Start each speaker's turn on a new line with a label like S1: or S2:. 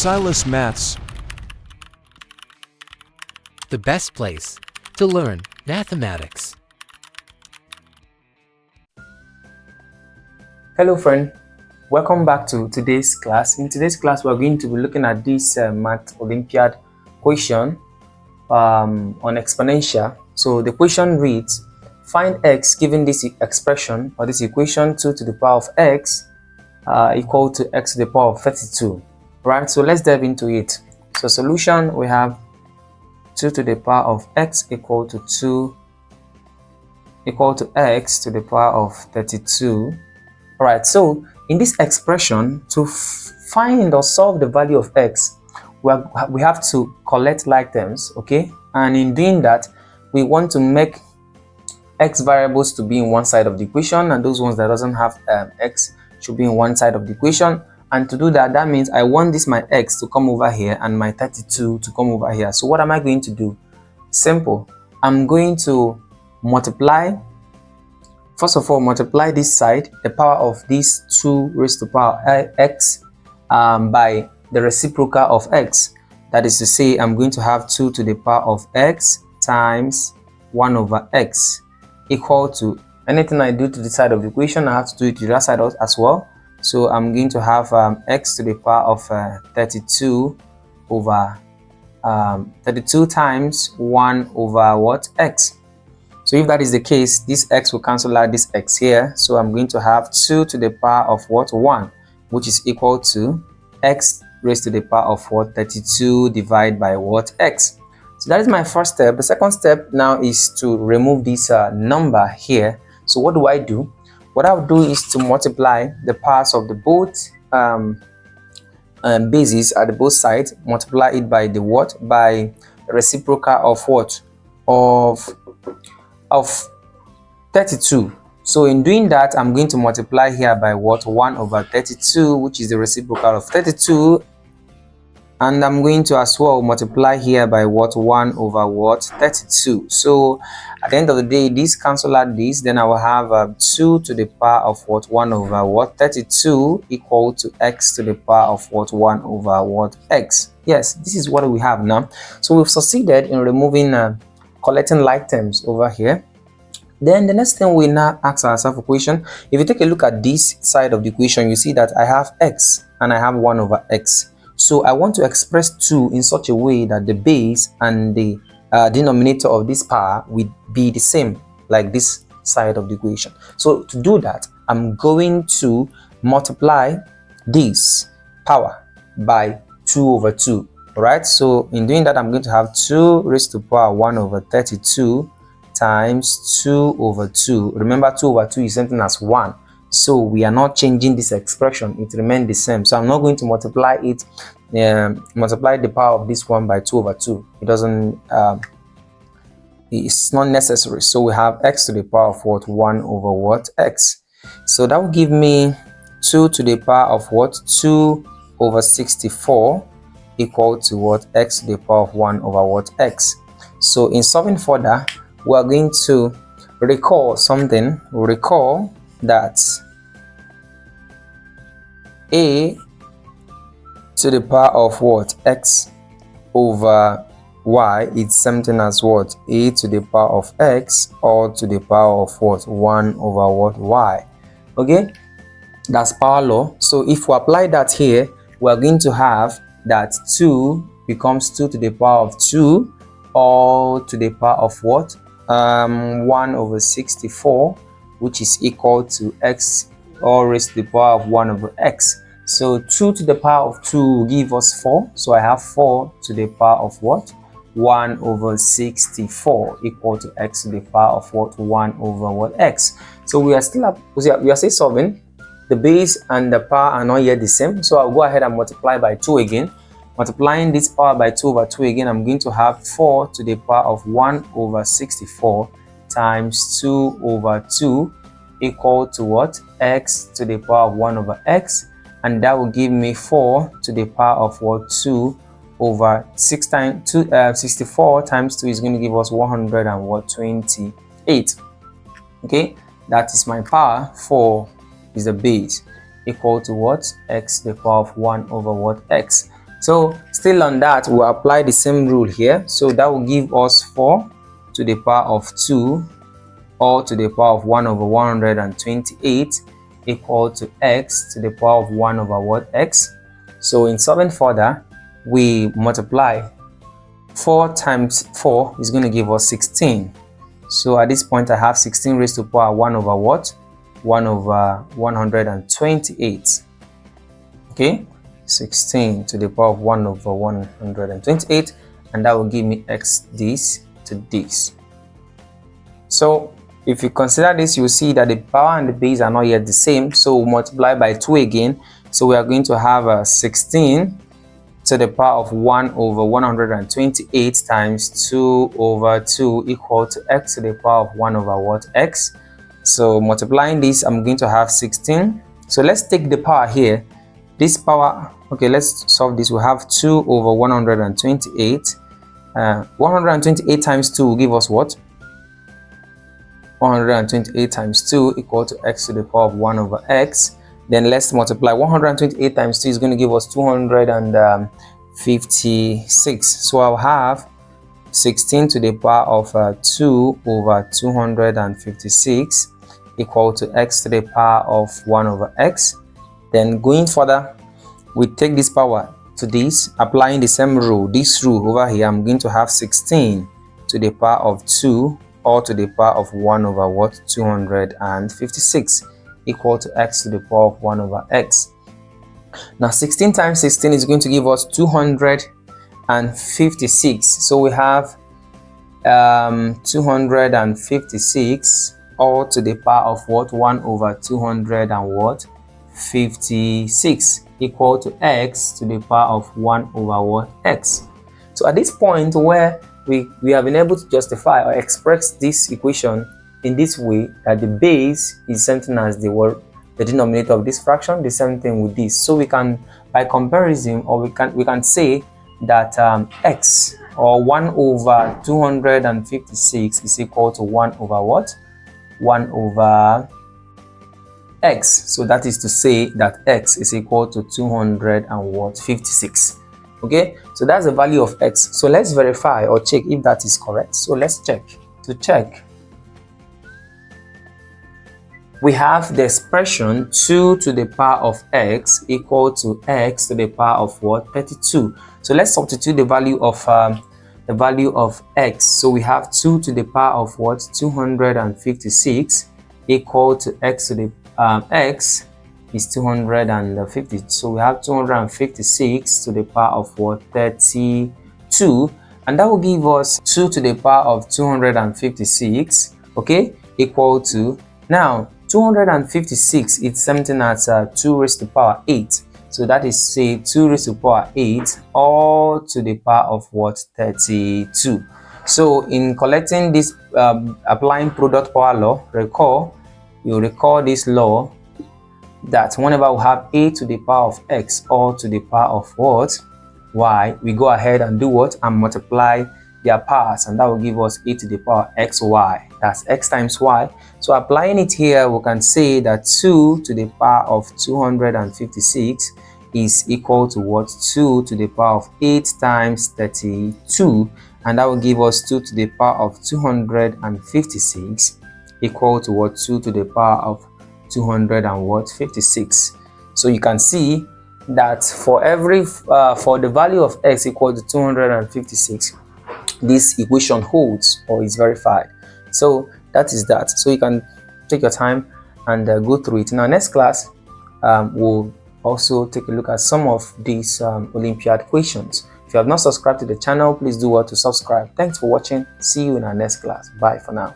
S1: Silas Maths,
S2: the best place to learn mathematics.
S3: Hello friend, welcome back to today's class. In today's class, we're going to be looking at this Math Olympiad question on exponential. So the question reads, find x given this expression or this equation 2 to the power of x equal to x to the power of 32. Right, so let's dive into it. So solution, we have 2 to the power of x equal to x to the power of 32. All right, so in this expression, to find or solve the value of x, we have to collect like terms, okay? And in doing that, we want to make x variables to be in one side of the equation, and those ones that doesn't have x should be in one side of the equation. And to do that, that means I want this my x to come over here and my 32 to come over here. So what am I going to do? Simple. I'm going to multiply. First of all, multiply this side, the power of this 2 raised to the power x by the reciprocal of x. That is to say, I'm going to have 2 to the power of x times 1 over x equal to anything I do to the side of the equation, I have to do it to the other side as well. So I'm going to have x to the power of 32 over 32 times 1 over what? X. So if that is the case, this x will cancel out this x here. So I'm going to have 2 to the power of what? 1, which is equal to x raised to the power of what? 32 divided by what? X. So that is my first step. The second step now is to remove this number here. So what do? What I'll do is to multiply the powers of the both bases at the both sides, multiply it by the what? By the reciprocal of what? Of 32. So in doing that, I'm going to multiply here by what? 1 over 32, which is the reciprocal of 32. And I'm going to as well multiply here by what? 1 over what? 32. So at the end of the day, this cancel out this, then I will have 2 to the power of what? 1 over what? 32 equal to x to the power of what? 1 over what? X. Yes, this is what we have now. So we've succeeded in removing collecting like terms over here. Then the next thing we now ask ourselves a question. If you take a look at this side of the equation, you see that I have x and I have 1 over x. So I want to express 2 in such a way that the base and the denominator of this power will be the same, like this side of the equation. So to do that, I'm going to multiply this power by 2 over 2. All right, so in doing that, I'm going to have 2 raised to the power 1 over 32 times 2 over 2. Remember, 2 over 2 is something as 1. So we are not changing this expression, it remains the same. So I'm not going to multiply it, multiply the power of this one by 2 over 2. It doesn't, it's not necessary. So we have x to the power of what? 1 over what? X. So that will give me 2 to the power of what? 2 over 64 equal to what? X to the power of 1 over what? X. So in solving further, we are going to recall something. Recall that a to the power of what? X over y is something as what? A to the power of x or to the power of what? 1 over what? Y. Okay, that's power law. So if we apply that here, we are going to have that 2 becomes 2 to the power of 2 or to the power of what? 1 over 64, which is equal to x all raised to the power of 1 over x. So 2 to the power of 2 will give us 4. So I have 4 to the power of what? 1 over 64 equal to x to the power of what? 1 over what? X. So we are still solving. The base and the power are not yet the same. So I'll go ahead and multiply by 2 again. Multiplying this power by 2 over 2 again, I'm going to have 4 to the power of 1 over 64 times 2 over 2 equal to what? X to the power of 1 over x. And that will give me 4 to the power of what? 2 over 6 times 2, 64 times 2 is going to give us 128. Okay, that is my power. 4 is the base, equal to what? X to the power of 1 over what? X. So still on that, we'll apply the same rule here. So that will give us 4 to the power of 2 all to the power of 1 over 128 equal to x to the power of 1 over what? X. So in solving further, we multiply 4 times 4 is going to give us 16. So at this point I have 16 raised to the power 1 over what? 1 over 128. Okay, 16 to the power of 1 over 128, and that will give me x this to this. So if you consider this, you will see that the power and the base are not yet the same, so we'll multiply by 2 again. So we are going to have 16 to the power of 1 over 128 times 2 over 2 equal to x to the power of 1 over what? X. So multiplying this, I'm going to have 16. So let's take the power here. This power, okay, let's solve this. We have 2 over 128. 128 times 2 will give us what? 128 times 2 equal to x to the power of 1 over x. Then let's multiply 128 times 2 is going to give us 256. So I'll have 16 to the power of 2 over 256 equal to x to the power of 1 over x. Then going further, we take this power to this, applying the same rule. This rule over here, I'm going to have 16 to the power of 2 all to the power of 1 over what? 256 equal to x to the power of 1 over x. Now 16 times 16 is going to give us 256. So we have 256 all to the power of what? 1 over 200 and what? 56 equal to x to the power of 1 over what? X. So at this point where we have been able to justify or express this equation in this way, that the base is something as the denominator of this fraction, the same thing with this. So we can, by comparison, or we can say that x, or 1 over 256 is equal to 1 over what? 1 over x. So that is to say that x is equal to 256. Okay, so that's the value of x. So let's verify or check if that is correct. So let's check. To check, we have the expression 2 to the power of x equal to x to the power of what? 32. So let's substitute the value of x. So we have 2 to the power of what? 256 equal to x to the x is 250. So we have 256 to the power of what? 32, and that will give us 2 to the power of 256, okay, equal to, now 256 is something as 2 raised to the power 8. So that is, say, 2 raised to the power 8 all to the power of what? 32. So in collecting this, applying product power law, you recall this law, that whenever we have a to the power of x or to the power of what? Y, we go ahead and do what? And multiply their powers, and that will give us a to the power x y. That's x times y. So applying it here, we can say that 2 to the power of 256 is equal to what? 2 to the power of 8 times 32, and that will give us 2 to the power of 256 equal to what? 2 to the power of 256. So you can see that for every for the value of x equal to 256, this equation holds or is verified. So that is that. So you can take your time and go through it. In our next class, we'll also take a look at some of these Olympiad questions. If you have not subscribed to the channel, please do well to subscribe. Thanks for watching. See you in our next class. Bye for now.